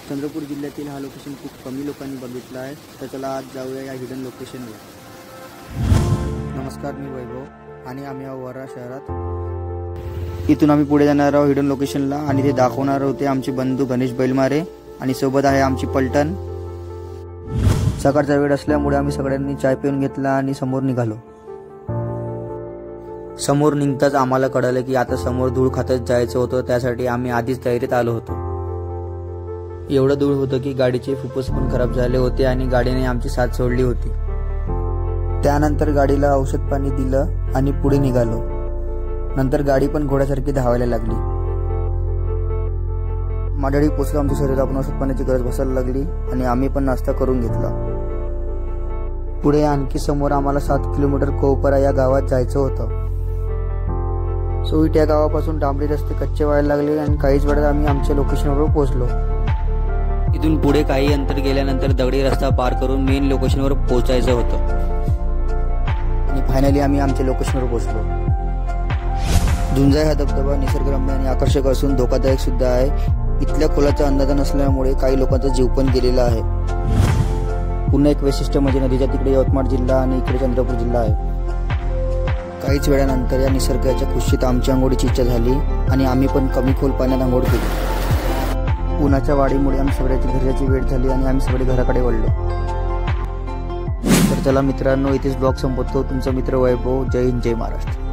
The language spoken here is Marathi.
चंद्रपूर जिल्ह्यातील हा लोकेशन खूप कमी लोकांनी बघितला आहे, तर चला आज जाऊया या हिडन लोकेशनला। नमस्कार, मी वैभव आणि आम्ही आहोत वर्धा शहरात। इथून आम्ही पुढे जाणार आहोत हिडन लोकेशनला आणि ते दाखवणार होते आमचे बंधू गणेश बैलमारे आणि सोबत आहे आमची पलटण। सकाळचा वेळ असल्यामुळे आम्ही सगळ्यांनी चाय पिऊन घेतला आणि समोर निघालो। समोर निघताच आम्हाला कळलं की आता समोर धूळ खातच जायचं होतं, त्यासाठी आम्ही आधीच तयारीत आलो होतो। एवढं धूळ होतं की गाडीचे फुफ्फुस पण खराब झाले होते आणि गाडीने आमची साथ सोडली होती। त्यानंतर गाडीला औषध पाणी दिलं आणि पुढे निघालो। नंतर गाडी पण घोड्यासारखी धावायला लागली। माडळी पोचलो आमच्या शरीरात पण औषध पाण्याची गरज बसायला लागली आणि आम्ही पण नाश्ता करून घेतला। पुढे आणखी समोर आम्हाला 7 किलोमीटर कोपरा या गावात जायचं होतं। सोईट या गावापासून डांबरी रस्ते कच्चे व्हायला लागले आणि काहीच वेळात आम्ही आमच्या लोकेशनवर पोहोचलो। इथून पुढे काही अंतर गेल्यानंतर दगडी रस्ता पार करून मेन लोकेशनवर पोहोचायचं होतं आणि फायनली आम्ही आमच्या लोकेशनवर पोहोचलो। झुंजाई हा धबधबा निसर्गरम्य आणि आकर्षक असून धोकादायक सुद्धा आहे। इथल्या खोलाचा अंदाज नसल्यामुळे काही लोकांचा जीव पण गेलेला आहे। पुन्हा एक वैशिष्ट्य म्हणजे नदीच्या तिकडे यवतमाळ जिल्हा आणि इकडे चंद्रपूर जिल्हा आहे। काहीच वेळानंतर या निसर्गाच्या खुशीत आमची आंघोळीची इच्छा झाली आणि आम्ही पण कमी खोल पाण्यात आंघोळ केली। उन्हाच्या वाढीमुळे आम्ही सगळ्याची घरी जायची वेळ झाली आणि आम्ही सगळे घराकडे वळलो। तर चला मित्रांनो, इथेच ब्लॉग संपवतो। तुमचा मित्र वैभव। जय हिंद, जय महाराष्ट्र।